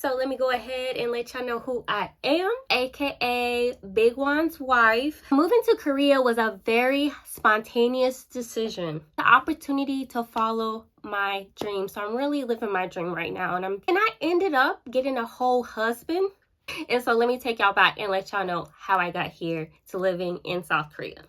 So let me go ahead and let y'all know who I am, aka Big One's wife. Moving to Korea was a very spontaneous decision. The opportunity to follow my dream. So I'm really living my dream right now. And I ended up getting a whole husband. And so let me take y'all back and let y'all know how I got here to living in South Korea.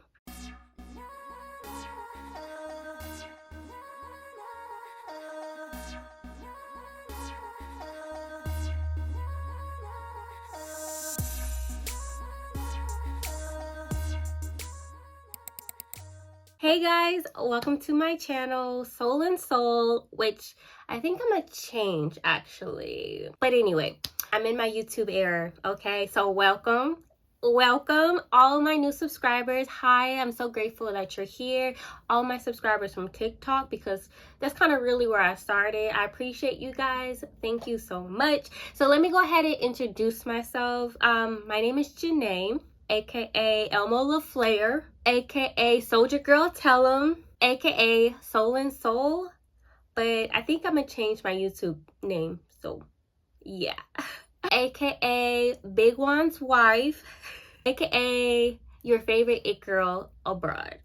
Hey guys, welcome to my channel, Soul and Soul, which I think I'm gonna change actually. But anyway, I'm in my YouTube era, okay? So welcome all my new subscribers. Hi, I'm so grateful that you're here. All my subscribers from TikTok, because that's kind of really where I started. I appreciate you guys. Thank you so much. So let me go ahead and introduce myself. My name is Janae, aka Elmo LaFleur, aka Soldier Girl Tell 'em, aka Soul and Soul. But I think I'm gonna change my YouTube name, so yeah. aka Big One's wife, aka your favorite it girl abroad.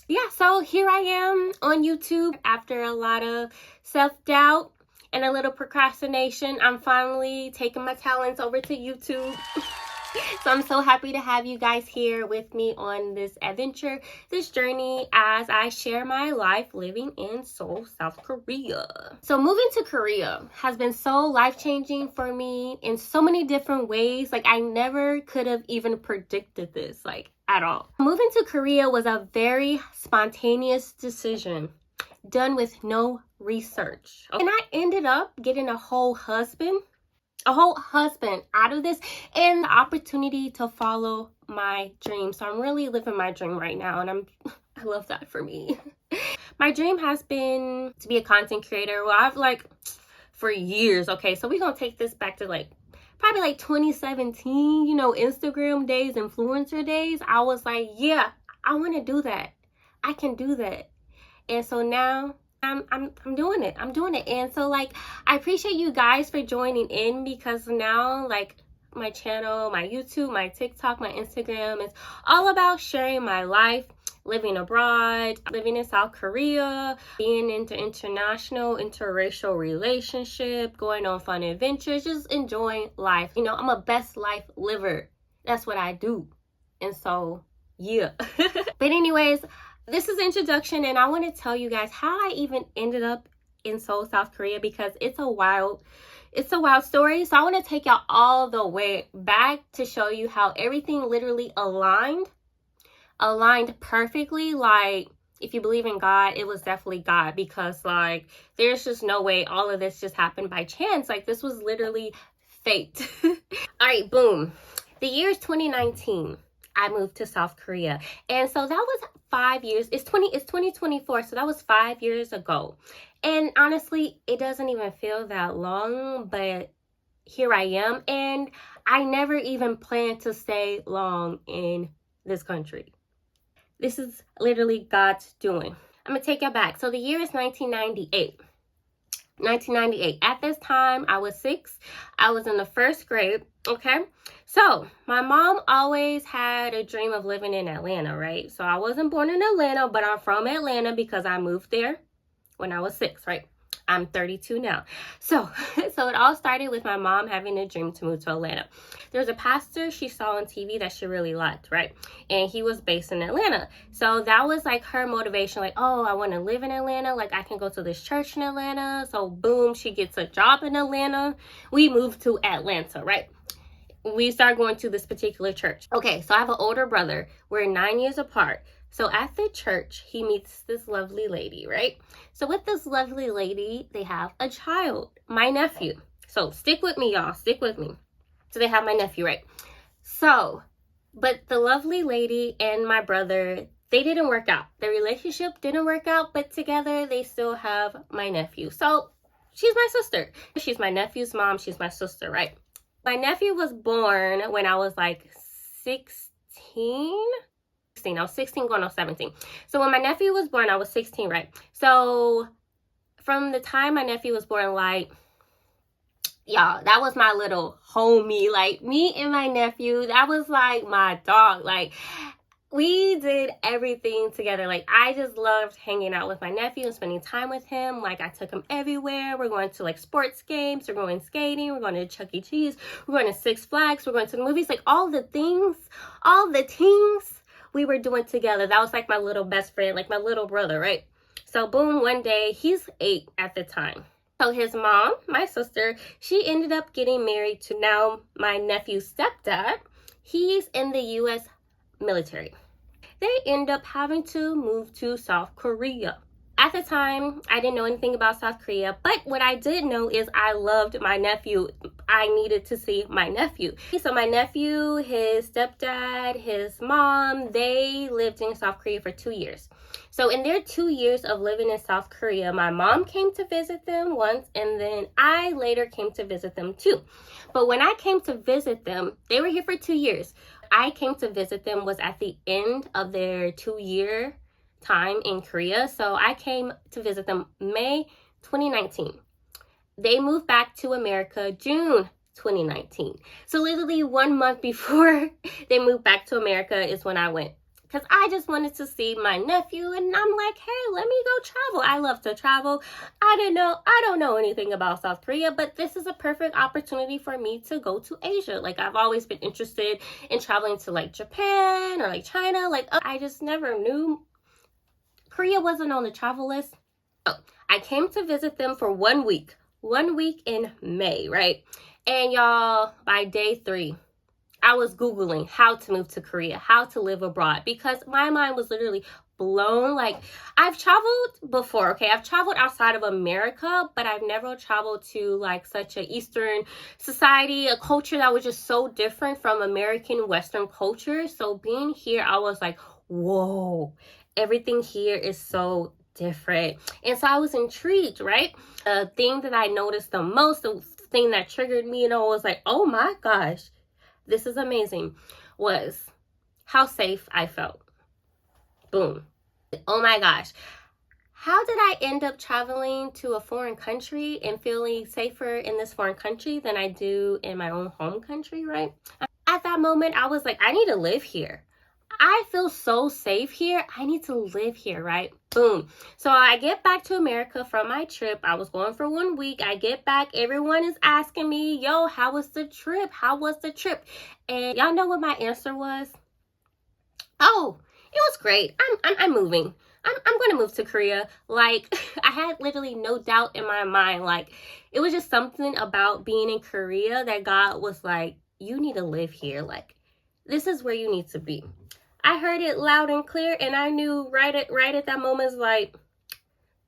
Yeah, so here I am on YouTube after a lot of self-doubt and a little procrastination. I'm finally taking my talents over to YouTube. So I'm so happy to have you guys here with me on this adventure, this journey, as I share my life living in Seoul, South Korea. So moving to Korea has been so life-changing for me in so many different ways. Like, I never could have even predicted this, like, at all. Moving to Korea was a very spontaneous decision done with no research. And I ended up getting a whole husband out of this, and the opportunity to follow my dream. So I'm really living my dream right now, and I love that for me. My dream has been to be a content creator. Well, I've for years. Okay, so we're gonna take this back to probably 2017, Instagram days, influencer days. I was like, yeah, I want to do that. I can do that. And so now I'm doing it. And so I appreciate you guys for joining in, because now my channel, my YouTube, my TikTok, my Instagram is all about sharing my life, living abroad, living in South Korea, being into international, interracial relationship, going on fun adventures, just enjoying life. I'm a best life liver. That's what I do. And so, yeah. But anyways, this is introduction, and I want to tell you guys how I even ended up in Seoul, South Korea, because it's a wild story. So I want to take y'all all the way back to show you how everything literally aligned perfectly. Like, if you believe in God, it was definitely God, because there's just no way all of this just happened by chance. This was literally fate. All right, boom. The year is 2019. I moved to South Korea. And so that was 5 years. It's 2024. So that was 5 years ago. And honestly, it doesn't even feel that long, but here I am. And I never even planned to stay long in this country. This is literally God's doing. I'm going to take you back. So the year is 1998. At this time, I was 6. I was in the 1st grade. Okay. So my mom always had a dream of living in Atlanta, right? So I wasn't born in Atlanta, but I'm from Atlanta because I moved there when I was 6, right? I'm 32 now. So it all started with my mom having a dream to move to Atlanta. There was a pastor she saw on TV that she really liked, right? And he was based in Atlanta. So that was her motivation, oh, I want to live in Atlanta. I can go to this church in Atlanta. So boom, she gets a job in Atlanta. We moved to Atlanta, right? We started going to this particular church. Okay, so I have an older brother. We're 9 years apart. So at the church, he meets this lovely lady, right? So with this lovely lady, they have a child, my nephew. So stick with me, y'all. Stick with me. So they have my nephew, right? So, but the lovely lady and my brother, they didn't work out. The relationship didn't work out, but together they still have my nephew. So she's my sister. She's my nephew's mom. She's my sister, right? My nephew was born when I was 16. I was 16 going on 17. So when my nephew was born, I was 16, right? So from the time my nephew was born, Y'all, that was my little homie. Like, me and my nephew, that was like my dog. Like, we did everything together. Like, I just loved hanging out with my nephew and spending time with him. Like, I took him everywhere. We're going to like sports games, we're going skating, we're going to Chuck E. Cheese, we're going to Six Flags, we're going to the movies. Like, all the things we were doing together. That was like my little best friend, like my little brother, right? So boom, one day, he's 8 at the time. So his mom, my sister, she ended up getting married to now my nephew's stepdad. He's in the U.S. military. They end up having to move to South Korea. At the time, I didn't know anything about South Korea, but what I did know is I loved my nephew. I needed to see my nephew. So my nephew, his stepdad, his mom, they lived in South Korea for 2 years. So in their 2 years of living in South Korea, my mom came to visit them once, and then I later came to visit them too. But when I came to visit them, they were here for 2 years. I came to visit them was at the end of their 2-year time in Korea. So I came to visit them May 2019. They moved back to America June 2019. So literally 1 month before they moved back to America is when I went. Because I just wanted to see my nephew, and I'm like, hey, let me go travel. I love to travel. I don't know anything about South Korea, but this is a perfect opportunity for me to go to Asia. Like, I've always been interested in traveling to like Japan or like China. Like, I just never knew. Korea wasn't on the travel list. So I came to visit them for 1 week. 1 week in May, right? And y'all, by day 3, I was Googling how to move to Korea, how to live abroad, because my mind was literally blown. Like, I've traveled before, okay? I've traveled outside of America, but I've never traveled to like such a Eastern society, a culture that was just so different from American Western culture. So being here, I was like, whoa, everything here is so different. And so I was intrigued, right? The thing that I noticed the most, the thing that triggered me, you know, was like, oh my gosh, this is amazing, was how safe I felt. Boom. Oh my gosh. How did I end up traveling to a foreign country and feeling safer in this foreign country than I do in my own home country, right? At that moment, I was like, I need to live here. I feel so safe here. I need to live here, right? Boom. So I get back to America from my trip. I was going for 1 week. I get back. Everyone is asking me, yo, how was the trip? How was the trip? And y'all know what my answer was? Oh, it was great. I'm moving. I'm going to move to Korea. Like, I had literally no doubt in my mind. Like, it was just something about being in Korea that God was like, you need to live here. Like, this is where you need to be. I heard it loud and clear, and I knew right at that moment, like,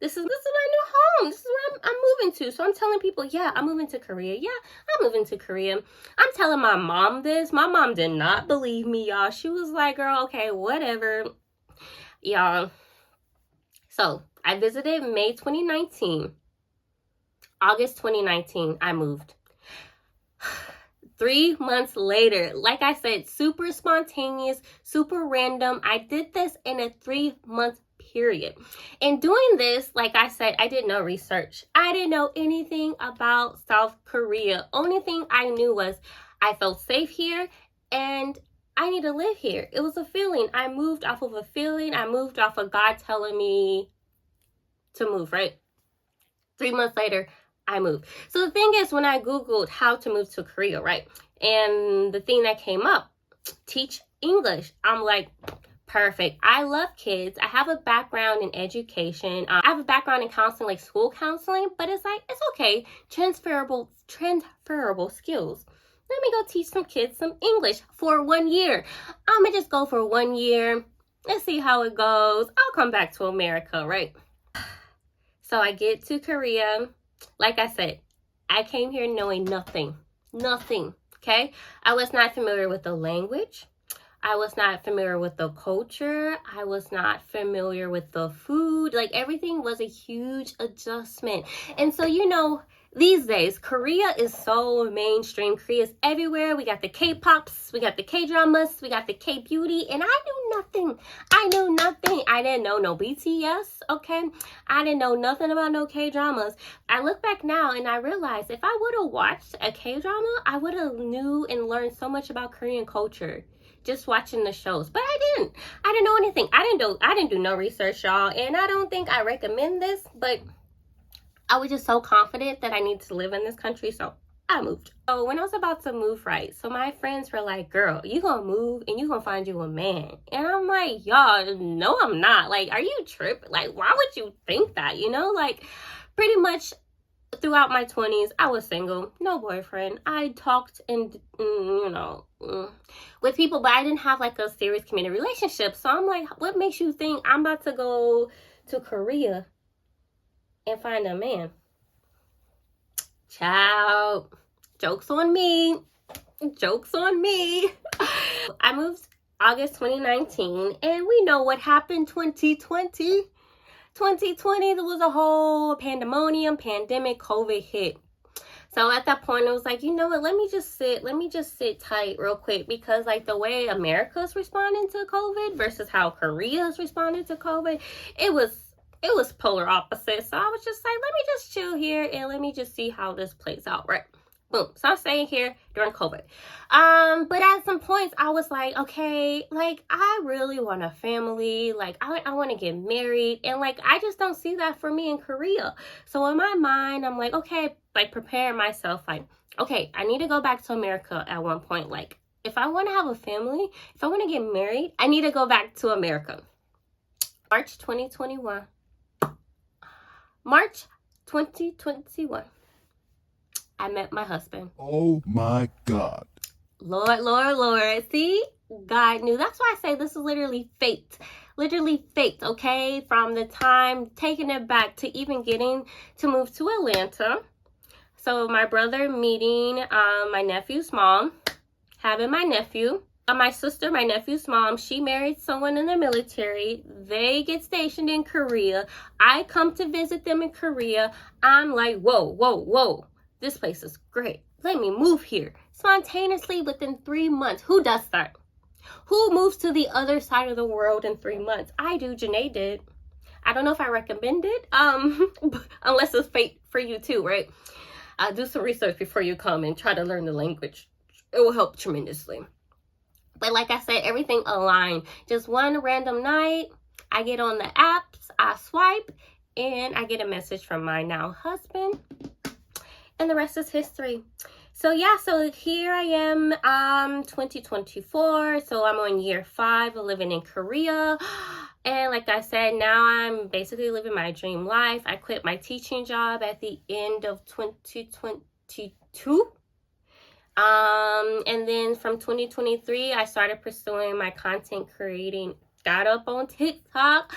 this is my new home. This is where I'm moving to. So I'm telling people, yeah, I'm moving to Korea. Yeah, I'm moving to Korea. I'm telling my mom this. My mom did not believe me, y'all. She was like, girl, okay, whatever. Y'all. So I visited May 2019. August 2019, I moved. 3 months later, like I said, super spontaneous, super random. I did this in a 3-month period. And doing this, like I said, I did no research. I didn't know anything about South Korea. Only thing I knew was I felt safe here and I need to live here. It was a feeling. I moved off of a feeling. I moved off of God telling me to move, right? 3 months later, I moved. So the thing is, when I Googled how to move to Korea, right? And the thing that came up, teach English. I'm like, perfect. I love kids. I have a background in education. I have a background in counseling, like school counseling, but it's like, it's okay. Transferable skills. Let me go teach some kids some English for 1 year. I'm gonna just go for 1 year. Let's see how it goes. I'll come back to America, right? So I get to Korea. Like I said, I came here knowing nothing, okay? I was not familiar with the language. I was not familiar with the culture. I was not familiar with the food. Like, everything was a huge adjustment. And so, you know, these days, Korea is so mainstream. Korea is everywhere. We got the K-pops, we got the K-dramas, we got the K-beauty, and I knew knew nothing. I knew nothing. I didn't know no BTS, okay? I didn't know nothing about no K-dramas. I look back now and I realize if I would have watched a K-drama, I would have knew and learned so much about Korean culture just watching the shows. But I didn't know anything. I didn't do no research, y'all, and I don't think I recommend this, but I was just so confident that I need to live in this country, so I moved. So when I was about to move, right, so my friends were like, girl, you gonna move and you gonna find you a man. And I'm like, y'all, no, I'm not. Like, are you tripping? Like, why would you think that, you know? Like, pretty much throughout my 20s, I was single, no boyfriend. I talked and, with people, but I didn't have like a serious committed relationship. So I'm like, what makes you think I'm about to go to Korea and find a man? Child, joke's on me. Joke's on me. I moved August 2019, and we know what happened 2020. 2020, there was a whole pandemonium, pandemic, COVID hit. So at that point, I was like, you know what, let me just sit tight real quick, because like the way America's responding to COVID versus how Korea's responded to COVID, it was polar opposite. So I was just like, let me just chill here and let me just see how this plays out, right? Boom. So I'm staying here during COVID. But at some points I was like, okay, like I really want a family. Like I want to get married. And like, I just don't see that for me in Korea. So in my mind, I'm like, okay, like preparing myself, like, okay, I need to go back to America at one point. Like if I want to have a family, if I want to get married, I need to go back to America. March 2021. March 2021. I met my husband. Oh my God. Lord, Lord, Lord. See? God knew. That's why I say this is literally fate. Literally fate, okay? From the time taking it back to even getting to move to Atlanta. So my brother meeting my nephew's mom, having my nephew. My sister, my nephew's mom, she married someone in the military. They get stationed in Korea. I come to visit them in Korea. I'm like, whoa, whoa, whoa. This place is great. Let me move here. Spontaneously within 3 months. Who does that? Who moves to the other side of the world in 3 months? I do. Janae did. I don't know if I recommend it. Unless it's fate for you too, right? Do some research before you come and try to learn the language. It will help tremendously. But like I said, everything aligned. Just one random night, I get on the apps, I swipe, and I get a message from my now husband. And the rest is history. So yeah, so here I am, 2024. So I'm on year 5 of living in Korea. And like I said, now I'm basically living my dream life. I quit my teaching job at the end of 2022. And then from 2023, I started pursuing my content creating. Got up on TikTok.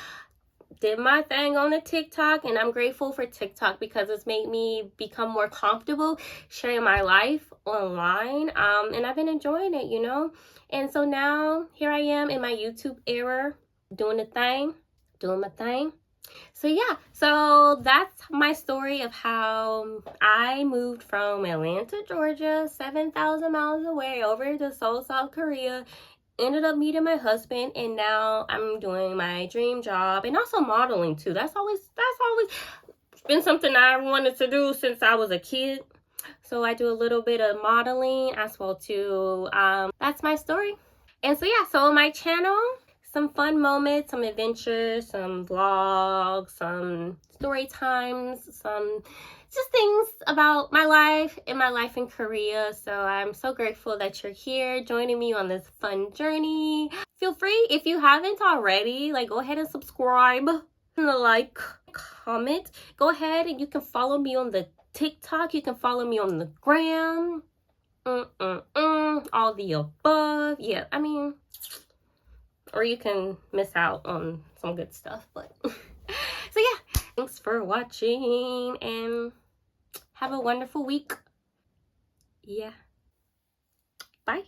Did my thing on the TikTok, and I'm grateful for TikTok because it's made me become more comfortable sharing my life online, and I've been enjoying it, you know. And so now here I am in my YouTube era, doing my thing. So yeah, so that's my story of how I moved from Atlanta, Georgia, 7,000 miles away, over to Seoul, South Korea. Ended up meeting my husband, and now I'm doing my dream job, and also modeling too. That's always been something I wanted to do since I was a kid. So I do a little bit of modeling as well too. That's my story. And so yeah, so on my channel, some fun moments, some adventures, some vlogs, some story times, some just things about my life and my life in Korea. So I'm so grateful that you're here joining me on this fun journey. Feel free, if you haven't already, like, go ahead and subscribe and like, comment. Go ahead and you can follow me on the TikTok. You can follow me on the gram. All the above. Yeah, I mean, or you can miss out on some good stuff. But so yeah, thanks for watching and have a wonderful week. Yeah. Bye.